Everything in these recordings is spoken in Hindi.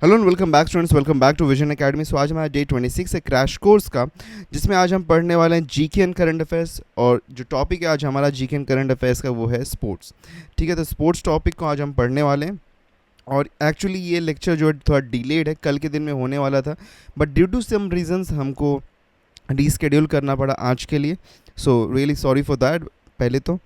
Hello and welcome back students, welcome back to Vision Academy. So आज हमारा डे 26 है क्रैश कोर्स का, जिसमें आज हम पढ़ने वाले हैं जीके एंड करंट अफेयर्स। और जो टॉपिक है आज हमारा जीके एंड करंट अफेयर्स का वो है स्पोर्ट्स। ठीक है, तो स्पोर्ट्स टॉपिक को आज हम पढ़ने वाले हैं। और एक्चुअली ये लेक्चर जो है थोड़ा डिलेड है, कल के दिन में होने वाला था, but due to some reasons हमको रीस्केड्यूल करना पड़ा आज के लिए। So really sorry for that पहले तो।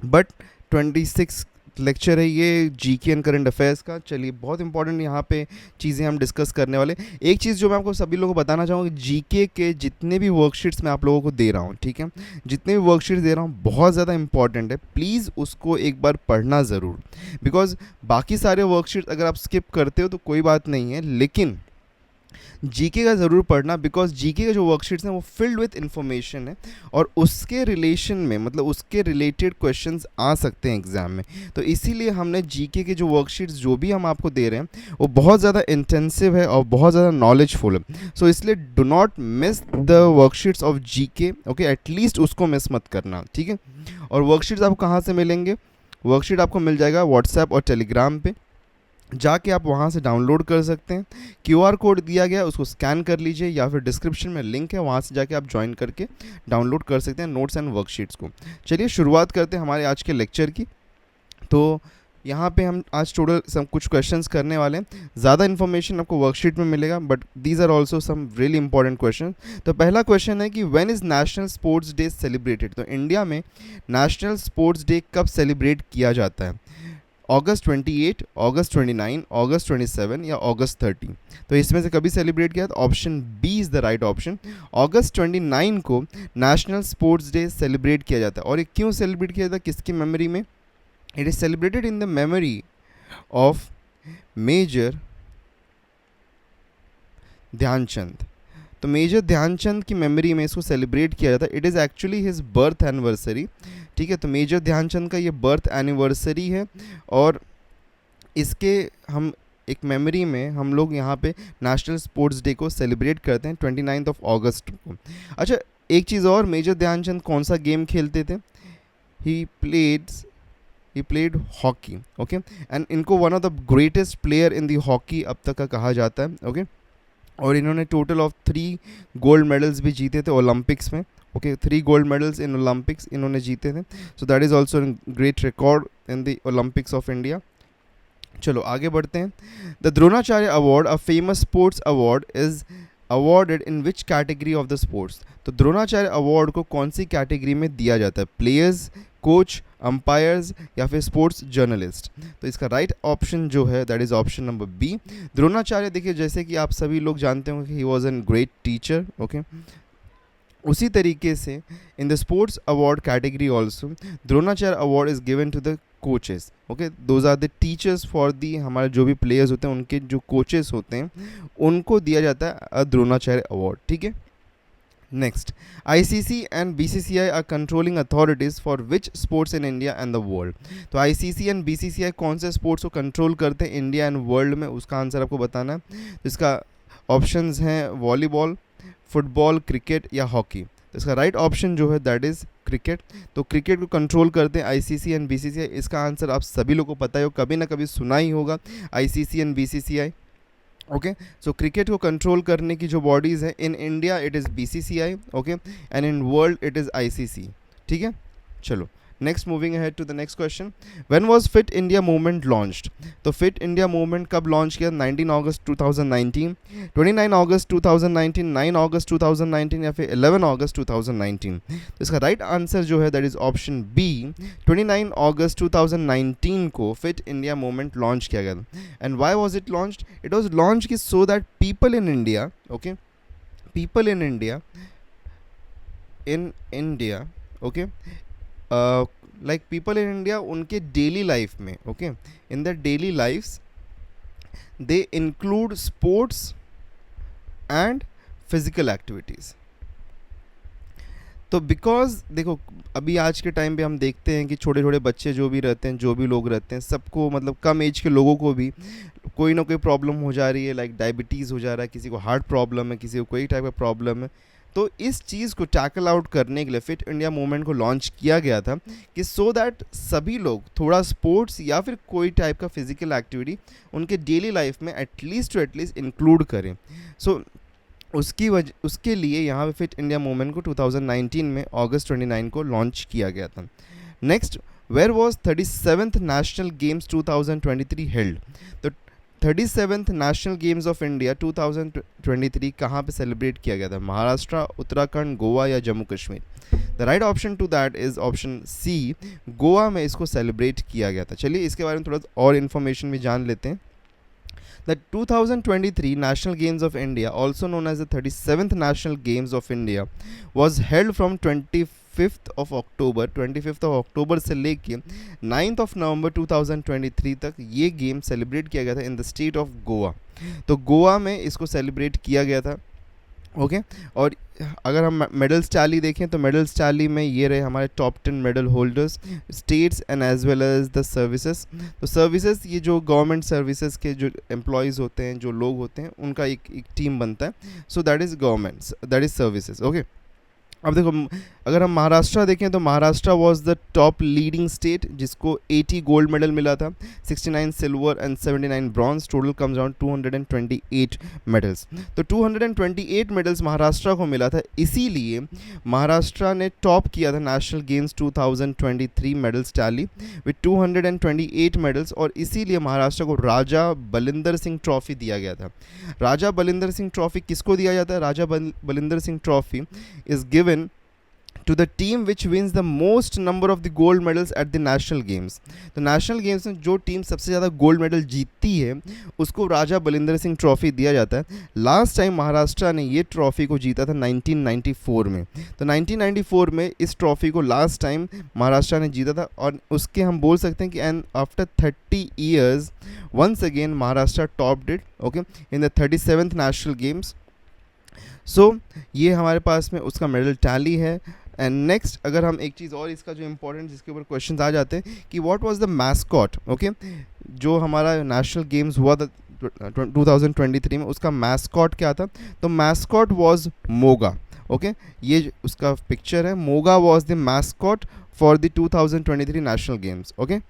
बट 26 लेक्चर है ये जीके एंड करंट अफेयर्स का। चलिए, बहुत इंपॉर्टेंट यहाँ पे चीज़ें हम डिस्कस करने वाले। एक चीज़ जो मैं आपको सभी लोगों को बताना चाहूँगा, जीके के जितने भी वर्कशीट्स मैं आप लोगों को दे रहा हूँ, ठीक है, जितने भी वर्कशीट्स दे रहा हूँ बहुत ज़्यादा इंपॉर्टेंट है। प्लीज़ उसको एक बार पढ़ना ज़रूर, बिकॉज बाकी सारे वर्कशीट्स अगर आप स्किप करते हो तो कोई बात नहीं है, लेकिन जीके का ज़रूर पढ़ना, बिकॉज जीके के जो वर्कशीट्स हैं वो फिल्ड विथ इन्फॉर्मेशन है और उसके रिलेशन में, मतलब उसके रिलेटेड क्वेश्चंस आ सकते हैं एग्जाम में। तो इसीलिए हमने जीके के जो वर्कशीट्स जो भी हम आपको दे रहे हैं वो बहुत ज़्यादा इंटेंसिव है और बहुत ज़्यादा नॉलेजफुल है। सो इसलिए do not miss the worksheets of GK, okay, at least उसको मिस मत करना, ठीक है। और वर्कशीट्स आपको कहाँ से मिलेंगे? वर्कशीट आपको मिल जाएगा व्हाट्सएप और टेलीग्राम पे, जाके आप वहाँ से डाउनलोड कर सकते हैं। क्यूआर कोड दिया गया है, उसको स्कैन कर लीजिए, या फिर डिस्क्रिप्शन में लिंक है, वहाँ से जाके आप ज्वाइन करके डाउनलोड कर सकते हैं नोट्स एंड वर्कशीट्स को। चलिए शुरुआत करते हैं हमारे आज के लेक्चर की। तो यहाँ पे हम आज टोटल सब कुछ क्वेश्चंस करने वाले हैं। ज़्यादा इन्फॉर्मेशन आपको वर्कशीट में मिलेगा, but these are also some really important question. तो पहला क्वेश्चन है कि when is national sports day celebrated? तो इंडिया में नेशनल स्पोर्ट्स डे कब सेलिब्रेट किया जाता है? अगस्त 28, अगस्त 29, अगस्त 27 या अगस्त 30? तो इसमें से कभी सेलिब्रेट किया? तो option B is the right option. अगस्त 29 को नेशनल स्पोर्ट्स डे सेलिब्रेट किया जाता है। और ये क्यों सेलिब्रेट किया जाता है, किसकी मेमोरी में? It is celebrated in the memory of Major Dhyanchand. तो मेजर ध्यानचंद की मेमोरी में इसको सेलिब्रेट किया जाता है। It is actually his birth anniversary, ठीक है। तो मेजर ध्यानचंद का ये बर्थ एनिवर्सरी है और इसके हम एक मेमोरी में हम लोग यहाँ पे नेशनल स्पोर्ट्स डे को सेलिब्रेट करते हैं 29 ऑफ अगस्त को। अच्छा, एक चीज़ और, मेजर ध्यानचंद कौन सा गेम खेलते थे? He played hockey, okay. And इनको one of the greatest player in the hockey अब तक का कहा जाता है, ओके। और इन्होंने टोटल ऑफ 3 गोल्ड मेडल्स भी जीते थे ओलंपिक्स में, okay. 3 gold medals in Olympics इन्होंने जीते थे। So that is also great record in the Olympics of India. चलो आगे बढ़ते हैं। The Dronacharya award, a famous sports award, is awarded in which category of the sports? तो द्रोणाचार्य अवार्ड को कौन सी कैटेगरी में दिया जाता है? प्लेयर्स, कोच, अंपायर्स या फिर स्पोर्ट्स जर्नलिस्ट? तो इसका राइट ऑप्शन जो है that is option number B. Dronacharya, देखिए जैसे कि आप सभी लोग जानते होंगे कि he was an great teacher, okay. उसी तरीके से in the sports award category also Dronacharya award is given to the coaches, okay. Those are the teachers for the, हमारे जो भी प्लेयर्स होते हैं उनके जो कोचेस होते हैं उनको दिया जाता है द्रोणाचार्य अवार्ड, ठीक है। Next, ICC and BCCI are controlling authorities for which sports in India and the world? तो आईसीसी एंड बीसीसीआई कौन से स्पोर्ट्स को कंट्रोल करते हैं इंडिया एंड वर्ल्ड में? उसका आंसर आपको बताना है। तो इसका ऑप्शंस हैं वॉलीबॉल, फुटबॉल, क्रिकेट या हॉकी। तो इसका राइट ऑप्शन जो है दैट इज़ क्रिकेट। तो क्रिकेट को कंट्रोल करते हैं आईसीसी एंड बीसीसीआई। इसका आंसर आप सभी लोगों को पता ही हो, कभी ना कभी सुना ही होगा ICC and BCCI, okay. So cricket को कंट्रोल करने की जो बॉडीज़ है in India it is BCCI, okay, and in world it is ICC, ठीक है। चलो next, moving ahead to the next question. When was fit India movement launched? तो फिट इंडिया मूवमेंट कब लॉन्च किया? 19 अगस्त 2019, 29 अगस्त 2019, 9 अगस्त 2019 या फिर 11 अगस्त 2019? तो इसका राइट आंसर जो है दैट इज़ ऑप्शन बी, 29 अगस्त 2019 को फिट इंडिया मूवमेंट लॉन्च किया गया था। And why was it launched? It was launch की so that people in India, okay, people in India, okay, like people in India उनके डेली लाइफ में, okay, in the daily lifes they include sports and physical activities. तो बिकॉज देखो, अभी आज के टाइम पे हम देखते हैं कि छोटे छोटे बच्चे जो भी रहते हैं, जो भी लोग रहते हैं, सबको, मतलब कम एज के लोगों को भी कोई ना कोई प्रॉब्लम हो जा रही है, लाइक डायबिटीज़ हो जा रहा है, किसी को हार्ट प्रॉब्लम है, किसी को कोई टाइप का प्रॉब्लम है। तो इस चीज़ को टैकल आउट करने के लिए फिट इंडिया मूवमेंट को लॉन्च किया गया था कि सो दैट सभी लोग थोड़ा स्पोर्ट्स या फिर कोई टाइप का फिजिकल एक्टिविटी उनके डेली लाइफ में एटलीस्ट इंक्लूड करें. सो उसके लिए यहाँ पे फिट इंडिया मूवमेंट को 2019 में अगस्त 29 को लॉन्च किया गया था. Next, where was 37th national games 2023 held. तो 37th national games of India 2023 कहाँ पे सेलिब्रेट किया गया था? महाराष्ट्र, उत्तराखंड, गोवा या Jammu Kashmir? The right option to that is option C, Goa में इसको सेलिब्रेट किया गया था. चलिए इसके बारे में थोड़ा और इन्फॉर्मेशन भी जान लेते हैं. The 2023 National Games of India, also known as the 37th National Games of India, was held from 25th of October से लेके 9th of November 2023 तक ये गेम सेलिब्रेट किया गया था in the state of Goa. तो गोवा में इसको सेलिब्रेट किया गया था. ओके और अगर हम मेडल्स टैली देखें तो मेडल्स टैली में ये रहे हमारे top 10 medal holders, states and as well as the services. तो सर्विसेज ये जो गवर्नमेंट सर्विसेज के जो एम्प्लॉयज़ होते हैं, जो लोग होते हैं, उनका एक टीम बनता है. So that is governments, that is services. Okay अब देखो अगर हम महाराष्ट्र देखें तो Maharashtra was the top leading state जिसको 80 गोल्ड मेडल मिला था, 69 silver and 79 bronze. Total comes around 228 medals. तो 228 मेडल्स महाराष्ट्र को मिला था, इसीलिए महाराष्ट्र ने टॉप किया था national games 2023 medals tally with 228 medals. और इसीलिए महाराष्ट्र को राजा बलिंदर सिंह ट्रॉफी दिया गया था. राजा बलिंदर सिंह ट्रॉफी किसको दिया जाता है? Raja Balinder Singh trophy is given to the team which wins the most number of the gold medals at the national games. तो नेशनल गेम्स में जो टीम सबसे ज़्यादा गोल्ड मेडल जीतती है उसको राजा बलिंदर सिंह ट्रॉफी दिया जाता है. लास्ट टाइम महाराष्ट्र ने ये ट्रॉफी को जीता था 1994 में. तो 1994 में इस ट्रॉफी को लास्ट टाइम महाराष्ट्र ने जीता था. और उसके हम बोल सकते हैं कि and after 30 years once again Maharashtra topped it okay in the 37th national games. So ये हमारे पास में उसका मेडल टैली है. एंड नेक्स्ट अगर हम एक चीज़ और इसका जो इम्पोर्टेंट जिसके ऊपर क्वेश्चन आ जाते हैं कि what was the mascot. Okay जो हमारा नेशनल गेम्स हुआ था 2023 में, उसका मैस्कॉट क्या था? तो मैस्कॉट वाज मोगा. ओके ये उसका पिक्चर है. Moga was the mascot for the 2023 national games. Okay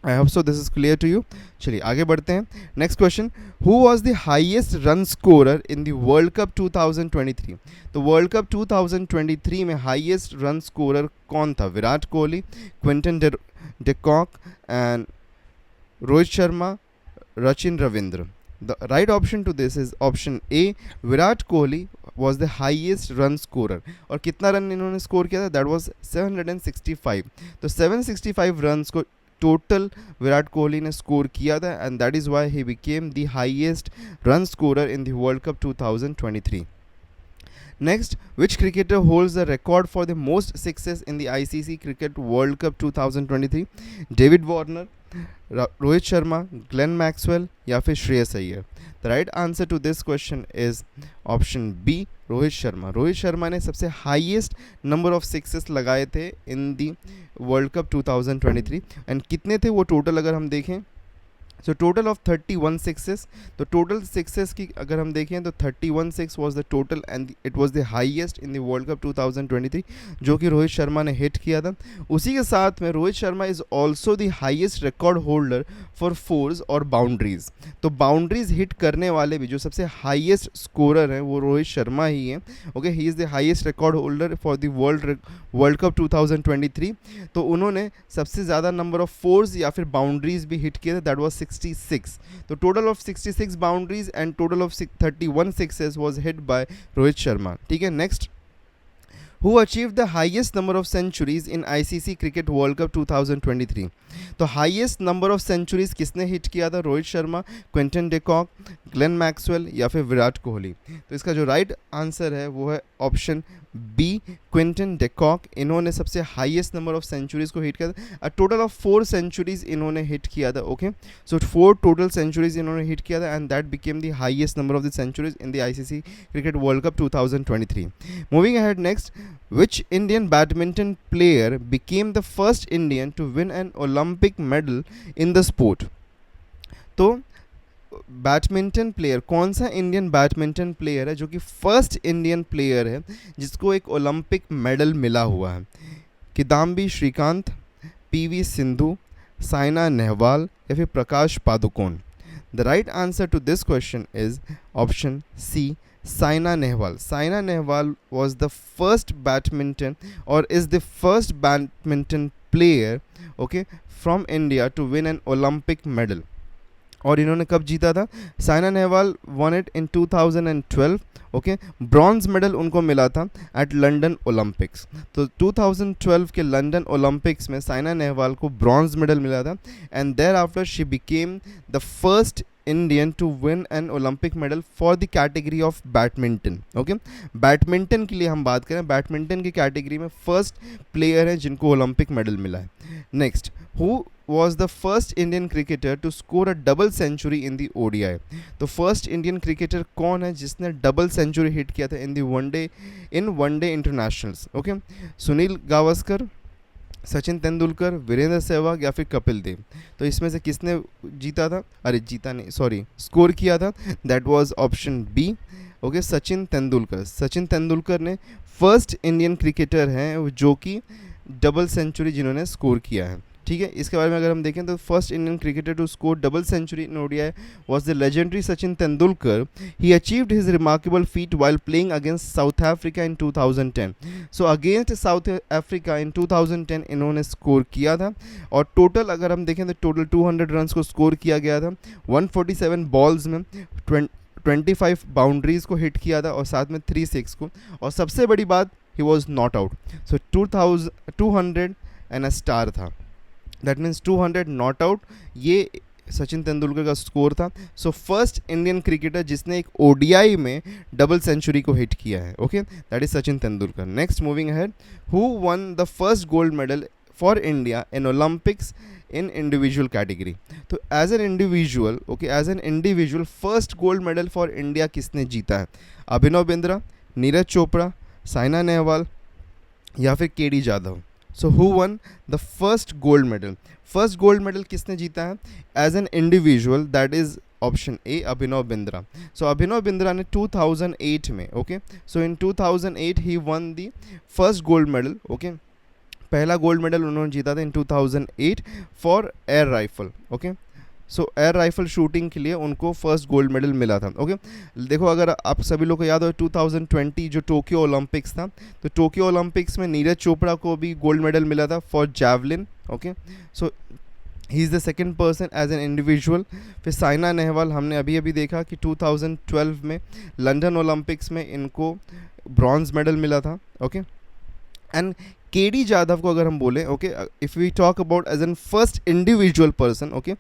I hope so this is clear to you. चलिए आगे बढ़ते हैं. Next question, who was the highest run scorer in the world cup 2023. तो वर्ल्ड कप 2023 में हाइएस्ट रन स्कोरर कौन था? Virat Kohli, Quinton de Kock and Rohit Sharma, Sachin Ravindra. The right option to this is option A, Virat Kohli was the highest run scorer. और कितना रन इन्होंने स्कोर किया था? That was 765. तो 765 रन्स को टोटल विराट कोहली ने स्कोर किया था and that is why he became the highest run scorer in the world cup 2023. Next, which cricketer holds the record for the most sixes in the ICC Cricket World Cup 2023? David Warner, Rohit Sharma, Glenn Maxwell या फिर Shreyas Iyer? The right answer to this question is option B, Rohit Sharma. Rohit Sharma ने सबसे हाईएस्ट नंबर ऑफ सिक्सेस लगाए थे in the world cup 2023. And कितने थे वो टोटल अगर हम देखें? So total of 31 sixes. तो टोटल सिक्सेस की अगर हम देखें तो 31 six was the total and it was the highest in the world cup 2023 जो कि रोहित शर्मा ने हिट किया था. उसी के साथ में Rohit Sharma is also the highest record holder for force और बाउंड्रीज. तो बाउंड्रीज हिट करने वाले भी जो सबसे हाईएस्ट स्कोरर हैं वो रोहित शर्मा ही हैं. Okay he is the highest record holder for the world cup 2023. तो उन्होंने सबसे ज़्यादा नंबर ऑफ फोर्स या फिर बाउंड्रीज भी हिट किए थे. That was 66. तो total of 66 boundaries and total of 31 sixes was hit by Rohit Sharma. ठीक है. Next, who achieved the highest number of centuries in ICC Cricket World Cup 2023? तो हाईएस्ट नंबर ऑफ सेंचुरीज किसने हिट किया था? Rohit Sharma, Quinton de Kock, Glenn Maxwell या फिर विराट कोहली? तो इसका जो राइट आंसर है वो है ऑप्शन बी, क्विंटन डिकॉक. इन्होंने सबसे हाईएस्ट नंबर ऑफ सेंचुरीज को हिट किया था. अ टोटल ऑफ 4 सेंचुरीज इन्होंने हिट किया था. ओके सो 4 टोटल सेंचुरीज इन्होंने हिट किया था and that became the highest number of the centuries in the ICC cricket world cup 2023. Moving ahead, next, which Indian badminton player became the first Indian to win an Olympic medal in the sport? तो बैडमिंटन प्लेयर, कौन सा इंडियन बैडमिंटन प्लेयर है जो कि फर्स्ट इंडियन प्लेयर है जिसको एक ओलंपिक मेडल मिला हुआ है? किदाम्बी श्रीकांत, पीवी सिंधु, साइना नेहवाल या फिर Prakash Padukone? The right answer to this question is option C, Saina Nehwal. Saina Nehwal was the first badminton or is the first badminton player, okay, from India to win an Olympic medal. और इन्होंने कब जीता था? Saina Nehwal one it in 2012, okay. Bronze medal उनको मिला था एट लंदन ओलंपिक्स। तो 2012 के लंदन ओलंपिक्स में साइना नेहवाल को ब्रॉन्ज मेडल मिला था and thereafter she became the first Indian to win an Olympic medal for the category of badminton, okay. Badminton के लिए हम बात करें, बैडमिंटन की कैटेगरी में फर्स्ट प्लेयर हैं जिनको ओलंपिक मेडल मिला है। Next, who was the first Indian cricketer to score a double century in the ODI? तो फर्स्ट इंडियन क्रिकेटर कौन है जिसने डबल सेंचुरी हिट किया था in the one day internationals? Okay, Sunil Gavaskar, Sachin Tendulkar, Virender Sehwag या फिर कपिल देव? तो इसमें से किसने जीता था? अरे जीता नहीं, सॉरी, स्कोर किया था। That was option B, okay, Sachin Tendulkar. Sachin Tendulkar ने फर्स्ट इंडियन क्रिकेटर हैं जो कि डबल सेंचुरी जिन्होंने स्कोर किया है, ठीक है। इसके बारे में अगर हम देखें तो first Indian cricketer to score double century in ODI was the legendary Sachin Tendulkar. He achieved his remarkable feat while playing against South Africa in 2010. So against South Africa in 2010 इन्होंने स्कोर किया था और टोटल अगर हम देखें तो टोटल 200 रन्स को स्कोर किया गया था, 147 बॉल्स में 25 बाउंड्रीज को हिट किया था और साथ में 3 6 को, और सबसे बड़ी बात he was not out. So 200 and a star था, दैट मीन्स 200 नॉट आउट, ये सचिन तेंदुलकर का स्कोर था. सो फर्स्ट इंडियन क्रिकेटर जिसने एक ओडीआई में डबल सेंचुरी को हिट किया है, okay, that is Sachin Tendulkar. Next, moving ahead, who won the first gold medal for India in Olympics in individual category. तो as an individual, okay, as an individual first gold medal for India किसने जीता है? अभिनव बिंद्रा, नीरज चोपड़ा, साइना नेहवाल या फिर KD Jadhav. So who won the first gold medal? First gold medal किसने जीता है as an individual? That is option A, Abhinav Bindra. So Abhinav Bindra ने 2008 में, okay, so in 2008 he won the first gold medal, okay. पहला गोल्ड मेडल उन्होंने जीता था in 2008 for air rifle, okay. So air rifle shooting के लिए उनको फर्स्ट गोल्ड मेडल मिला था, ओके. देखो, अगर आप सभी लोग को याद हो 2020 जो टोक्यो ओलंपिक्स था, तो टोक्यो ओलंपिक्स में नीरज चोपड़ा को भी गोल्ड मेडल मिला था for javelin, okay. So he is the second person as an individual. फिर साइना नेहवाल हमने अभी अभी देखा कि 2012 में लंदन ओलंपिक्स में इनको ब्रॉन्ज मेडल मिला था, ओके. एंड केडी जाधव को अगर हम बोलें, okay, if we talk about as an first individual person, okay,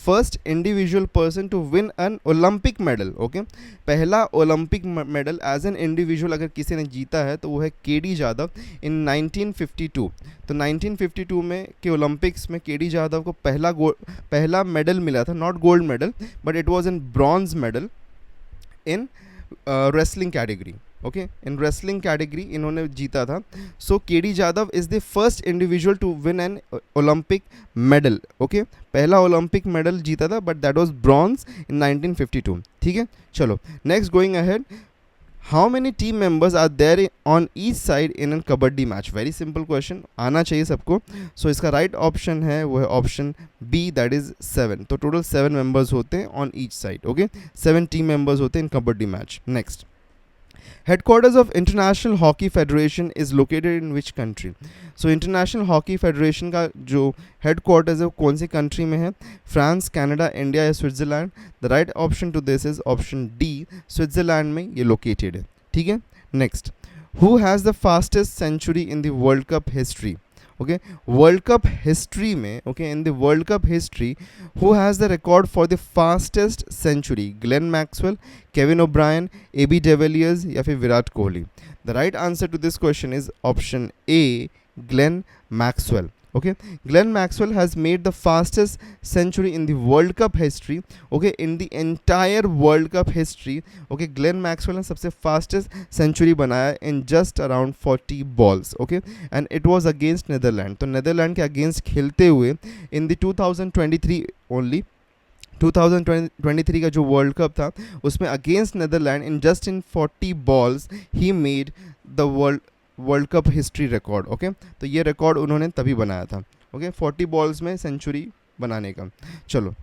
first individual person to win an Olympic medal, okay, पहला Olympic medal as an individual अगर किसी ने जीता है तो वो है केडी जाधव इन 1952. तो 1952 में के ओलंपिक्स में केडी जाधव को पहला मेडल मिला था, not gold medal but it was in bronze medal in wrestling category, okay, in wrestling category इन्होंने जीता था. So KD Jadhav is the first individual to win an Olympic medal, okay, पहला ओलंपिक मेडल जीता था but that was bronze in 1952. ठीक है, चलो next, going ahead, how many team members are there on each side in an kabaddi match? Very simple question, आना चाहिए सबको. सो इसका राइट ऑप्शन है वो है ऑप्शन बी, दैट इज 7. तो टोटल 7 मेंबर्स होते हैं on each side, okay, 7 team members होते हैं in kabaddi match. Next, headquarters of International Hockey Federation is located in which country? So International Hockey Federation का जो headquarters है वो कौन सी country में है? फ्रांस, कनाडा, इंडिया या Switzerland? The right option to this is option D, Switzerland में ये located है. ठीक है, next, who has the fastest century in the World Cup history? Okay, World Cup history में, okay, in the World Cup history, who has the record for the fastest century? Glenn Maxwell, Kevin O'Brien, AB de Villiers या फिर Virat Kohli? The right answer to this question is option A, Glenn Maxwell. Okay, Glenn Maxwell has made the fastest century in the World Cup history. Okay, in the entire World Cup history, okay, Glenn Maxwell ने सबसे fastest century बनाया in just around 40 balls. Okay, and it was against Netherlands. तो Netherlands के against खेलते हुए in the 2023 only 2023 का जो वर्ल्ड कप था उसमें against Netherland in 40 balls he made the world cup history record. Okay, तो ये रिकॉर्ड उन्होंने तभी बनाया था। ओके, 40 बॉल्स में सेंचुरी बनाने का। चलो,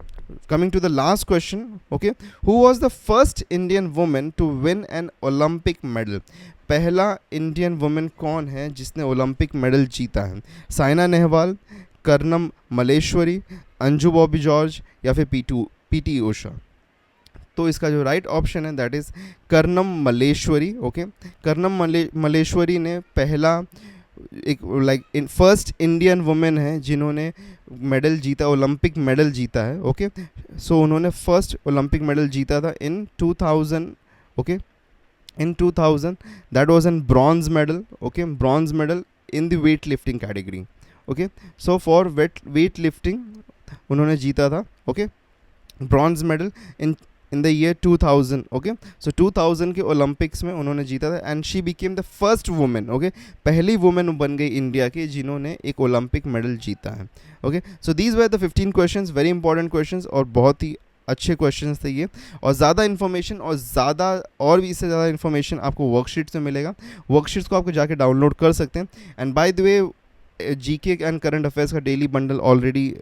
coming to the last question. Okay, who was the first Indian women to win an Olympic medal? पहला इंडियन वुमेन कौन है जिसने ओलंपिक मेडल जीता है? साइना नेहवाल, कर्नम मलेश्वरी, अंजू बॉबी जॉर्ज या फिर पीटी उषा? तो इसका जो राइट ऑप्शन है that is Karnam Malleswari. Okay, Karnam Malleswari ने पहला एक फर्स्ट इंडियन वुमेन है जिन्होंने मेडल जीता, ओलंपिक मेडल जीता है। ओके, सो उन्होंने फर्स्ट ओलंपिक मेडल जीता था इन 2000। Okay, in 2000 that was an bronze medal. Okay, bronze medal in the weightlifting category. Okay, so for weightlifting उन्होंने जीता था। okay, bronze medal in the year 2000. okay, so 2000 के ओलंपिक्स में उन्होंने जीता था and she became the first woman. okay, पहली वुमेन बन गई इंडिया की जिन्होंने एक ओलंपिक मेडल जीता है। okay, so these were the 15 questions, very important questions और बहुत ही अच्छे क्वेश्चंस थे ये। और ज़्यादा इन्फॉर्मेशन और भी इससे ज़्यादा इन्फॉर्मेशन आपको वर्कशीट से मिलेगा। वर्कशीट्स को आपको जाके डाउनलोड कर सकते हैं। And by the way, GK and current affairs का डेली बंडल ऑलरेडी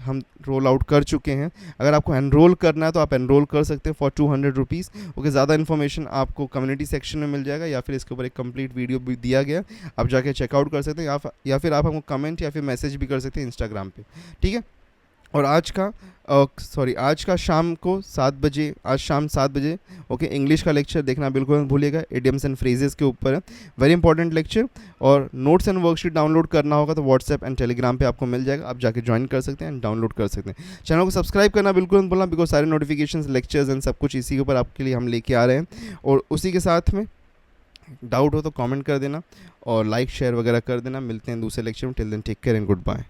हम रोल आउट कर चुके हैं। अगर आपको एनरोल करना है तो आप एनरोल कर सकते हैं फॉर 200 रुपीज़। ओके, ज़्यादा इन्फॉर्मेशन आपको कम्युनिटी सेक्शन में मिल जाएगा या फिर इसके ऊपर एक कंप्लीट वीडियो भी दिया गया, आप जाके चेकआउट कर सकते हैं या फिर आप हमको कमेंट या फिर मैसेज भी कर सकते हैं इंस्टाग्राम पे। ठीक है, और आज का शाम 7 बजे ओके, इंग्लिश का लेक्चर देखना बिल्कुल मत भूलिएगा। इडियम्स एंड फ्रेजेस के ऊपर है, वेरी इंपॉर्टेंट लेक्चर। और नोट्स एंड वर्कशीट डाउनलोड करना होगा तो व्हाट्सएप एंड टेलीग्राम पे आपको मिल जाएगा, आप जाके ज्वाइन कर सकते हैं एंड डाउनलोड कर सकते हैं। चैनल को सब्सक्राइब करना बिल्कुल मत भूलना, बिकॉज सारे नोटिफिकेशंस, लेक्चर्स एंड सब कुछ इसी के ऊपर आपके लिए हम लेके आ रहे हैं। और उसी के साथ में डाउट हो तो कमेंट कर देना और लाइक शेयर वगैरह कर देना। मिलते हैं दूसरे लेक्चर में। Till then take care and good bye.